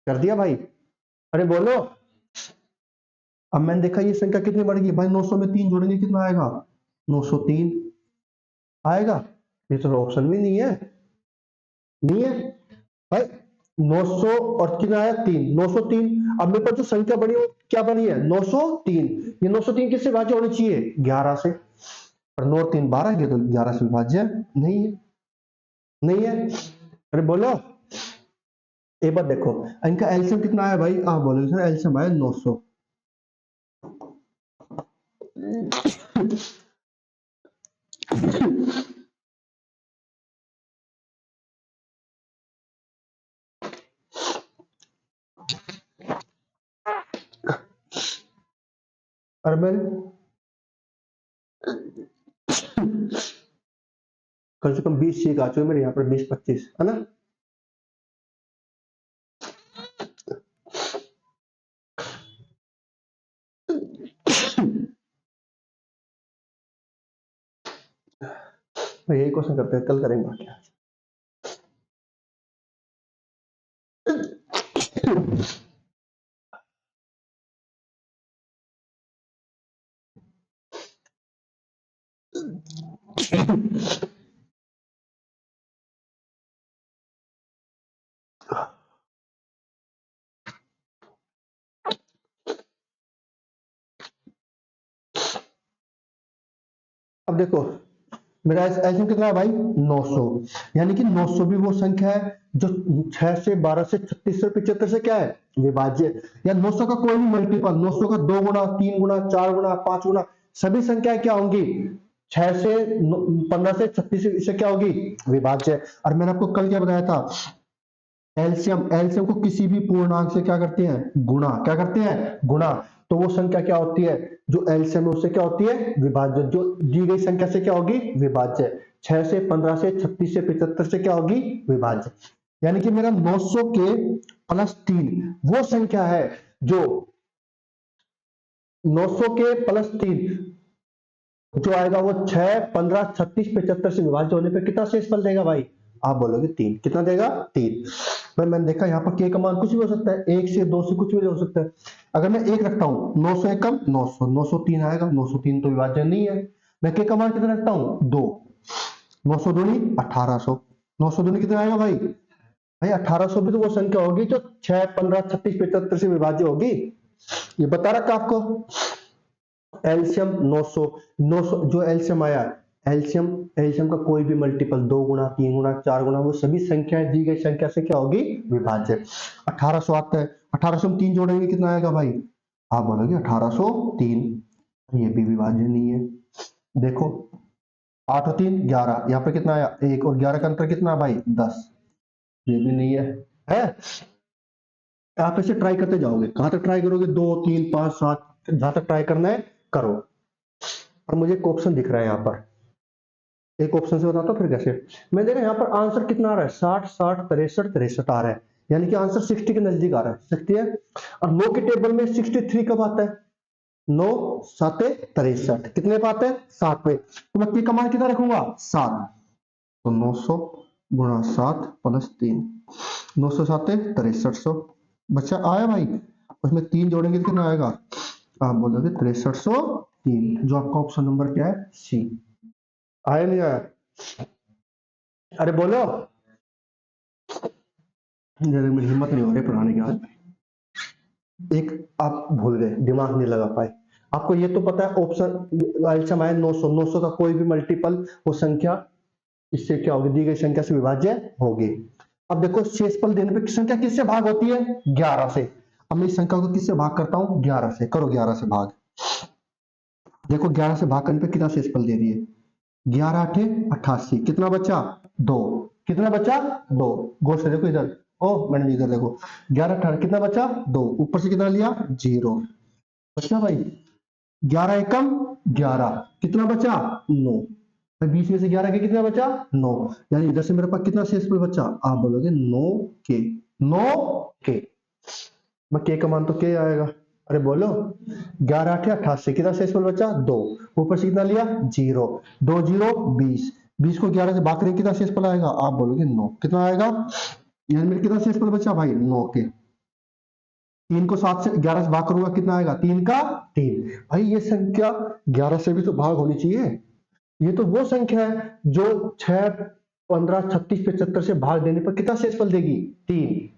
Speaker 1: कर दिया भाई। अरे बोलो। अब मैंने देखा ये संख्या कितनी बढ़ गई भाई, 900 में 3 जोड़ेंगे कितना आएगा? 903 आएगा। ये तो ऑप्शन भी नहीं है, नहीं है भाई। 900 और कितना है? 3। 903। अब मेरे पास जो संख्या बनी वो क्या बनी है? 903। ये 903 किससे विभाज्य होनी चाहिए? 11 से। और 9 और 3 12 के, तो 11 से विभाज्य नहीं है। नहीं है? अरे बोलो। एक बार देखो इनका एलसीएम कितना है भाई? आप बोलो सर एलसीएम है 900। अरे मैं कम से कम 20 सीख आ चुके मेरे यहाँ पर, 20-25 है ना। तो यही क्वेश्चन करते हैं, कल करेंगे क्या। अब देखो मेरा एलसीएम कितना है भाई? 900। यानी कि 900 भी वो संख्या है जो 6 से 12 से 36 से 75 से क्या है? विभाज्य। या 900 का कोई भी मल्टीपल, 900 का 2 गुना, 3 गुना, 4 गुना, 5 गुना, सभी संख्याएं क्या होंगी? 6 से 15 से 36 से क्या होगी विभाज्य। और मैंने आपको कल क्या बताया था, एलसीएम को किसी भी पूर्णांक से क्या करते हैं गुणा, क्या करते हैं गुणा। तो वो संख्या क्या होती है जो एलसीएम है उससे क्या होती है विभाज्य, जो दी गई संख्या से क्या होगी विभाज्य। 6 से 15 से 36 से 75 से क्या होगी विभाज्य। यानी कि मेरा 900 के प्लस 3 वो संख्या है जो 900 के प्लस 3 जो आएगा वो 6, 15, 36, 75 से विभाज्य होने पे कितना शेषफल देगा भाई, आप बोलोगे 3। कितना देगा 3। भाई मैंने देखा यहाँ पर के का मान कुछ भी हो सकता है, 1 से 2 से कुछ भी हो सकता है। अगर मैं 1 रखता हूँ 900 एकम 900, 903 आएगा, 903 तो विभाज्य नहीं है। मैं के का मान कितना रखता हूँ 2, 900 दूनी 1800, 900 दूनी कितना आएगा भाई, भाई 1800 भी तो वो संख्या होगी जो 6, 15, 36, 75 से विभाज्य होगी। ये बता रखा आपको। एलसीएम 900, 900 जो एलसीएम आया, एलसीएम एलसीएम का कोई भी मल्टीपल 2 गुना 3 गुना 4 गुना वो सभी संख्याएं दी गई संख्या से क्या होगी विभाज्य। 1800 आता है, 1800 में 3 जोड़ेंगे कितना आएगा भाई, आप बोलोगे 1803, ये भी विभाज्य नहीं है। देखो 8 और 3 11, यहाँ पे कितना आया 1 और 11 का अंतर कितना भाई 10, ये भी नहीं है। आप इसे ट्राई करते जाओगे, कहां तक ट्राई करोगे 2 3 5 7, जहां तक ट्राई करना है करो। और मुझे एक ऑप्शन दिख रहा है यहाँ पर, एक ऑप्शन से बताता हूँ फिर कैसे। मैं देखा यहाँ पर आंसर कितना आ रहा है 60 60 63 63 आ रहा है, यानी कि आंसर 60 के नजदीक आ रहा है, 60 है। और 9 के टेबल में 63 कब आता है, 9 7 63, कितने पे आता है 7 पे। तो मैं का मान कितना रखूंगा 7, तो 900 गुणा 7 प्लस 3, 900 7 6300 बच्चा आया भाई। उसमें 3 जोड़ेंगे तो कितना आएगा, आप बोलोगे 6303, जो आपका ऑप्शन नंबर क्या है सी। आया नहीं आया, अरे बोलो, मेरी हिम्मत नहीं हो रही पढ़ाने के आज। एक आप भूल गए, दिमाग नहीं लगा पाए। आपको ये तो पता है ऑप्शन एलसीएम आया 900, 900 का कोई भी मल्टीपल वो संख्या इससे क्या होगी दी गई संख्या से विभाज्य होगी। अब देखो शेषफल देने पे संख्या किससे भाग होती है 11 से। अब मैं इस संख्या को किससे भाग करता हूं 11 से, करो 11 से भाग। देखो 11 से भाग करने पे कितना शेषफल दे रही है, 11 8 88, कितना बचा 2, कितना बचा 2, गौर से देखो इधर, ओ मैंने इधर देखो 11 18 कितना बचा 2, ऊपर से कितना लिया 0 बचा भाई, 11 एकम 11 कितना बचा 9, 20 में से 11 के कितना बचा 9, यानी इधर से मेरे पास कितना शेषफल बचा, आप बोलोगे 9 के, 9 के। मैं के का मान तो के आएगा, अरे बोलो 11 8 88 कितना शेषफल बचा 2, ऊपर से कितना लिया 0, 2 0 20, 20 को 11 से भाग करेंगे कितना शेषफल आएगा, आप बोलोगे 9, कितना आएगा, यानी मेरे कितना शेषफल बचा भाई 9 के। 3 को 7 से 11 से भाग करूंगा कितना आएगा 3 का 3, भाई ये संख्या 11 से भी तो भाग होनी चाहिए। ये तो वो संख्या है जो 6 15 36 75 से भाग देने पर कितना शेषफल देगी 3,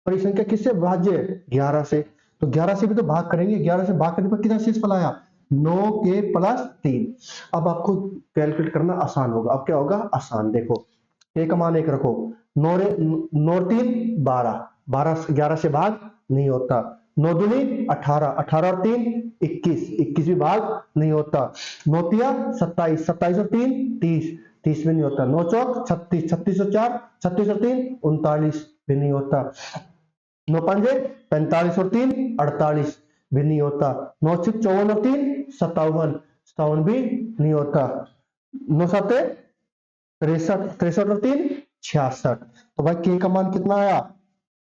Speaker 1: और ये संख्या किससे भाज्य है 11 से, तो 11 से भी तो भाग करेंगे, 11 से भाग करने पर कितना शेषफल आया 9 के प्लस 3। अब आपको कैलकुलेट करना आसान होगा, अब क्या होगा आसान, देखो के का मान 1 रखो, 9 9 3 12, 12 11 से भाग नहीं होता, 9 दूनी 18, 18 और 3 21, 21 भी भाग नहीं होता, 9 तिया 27, 27 और 3 30, 30 भी नहीं होता, 9 चौक 36, 36 और 4 36 और 3 39 भी नहीं होता, 9 पंजे 45 और 3 48 भी नहीं होता, 9 6 54 और 3 57, 57 भी नहीं होता, 9 7 63, 63 और 3 66। तो भाई के का मान कितना आया,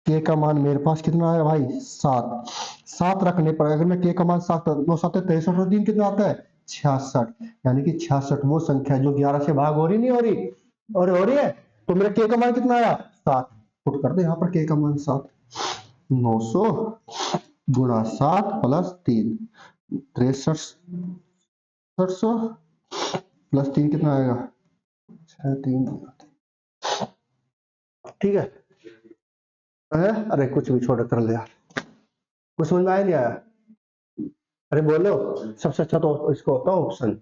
Speaker 1: के का मान मेरे पास कितना आया भाई 7, 7 रखने पर अगर मैं के का मान 7, 9 7 63 और 3 कितना आता है 66, यानी कि 66 वो संख्या जो 11 से भाग हो रही नहीं हो रही, और हो रही है, तो मेरा के का मान कितना आया 7, पुट कर दो यहाँ पर के का मान 7, 900 गुणा 7 प्लस 3 63 700 प्लस 3 कितना आएगा 3, ठीक है। अरे कुछ भी छोड़ कर ले यार, कुछ समझ में आया नहीं आया, अरे बोलो, सबसे अच्छा तो इसको होता है ऑप्शन।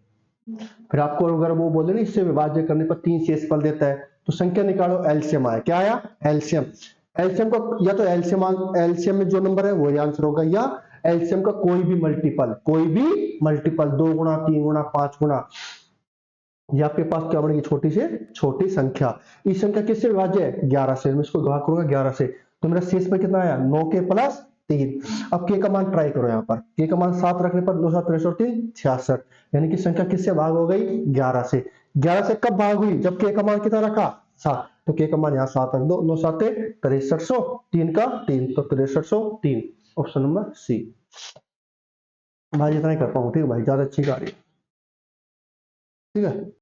Speaker 1: फिर आपको अगर वो बोले ना इससे विभाज्य करने पर 3 शेषफल देता है, तो संख्या निकालो, एलसीएम आया, क्या आया एलसीएम, एलसीएम को या तो एलसीएम में जो नंबर है वही आंसर होगा, या एलसीएम का कोई भी मल्टीपल 2 गुना 3 गुना 5 गुना ये आपके पास क्या बनेगी, छोटी से छोटी संख्या। इस संख्या किससे विभाज्य है, 11 से। मैं इसको भाग करूंगा 11 से, तो मेरा शेष में कितना आया, 9 के प्लस 3। अब के का मान ट्राई करो, यहाँ पर के का मान 7 रखने पर 2 7 63 3 66, यानी कि संख्या किससे भाग हो गई, 11 से। 11 से कब भाग हुई, जब के का मान कितना रखा, 7, तो के का मान यहाँ 7 रख दो, 9 7 6300, 3 का 3, तो 6303, ऑप्शन नंबर सी। भाई इतना ही कर पाऊँ, ठीक है भाई, ज्यादा अच्छी कार्य, ठीक है।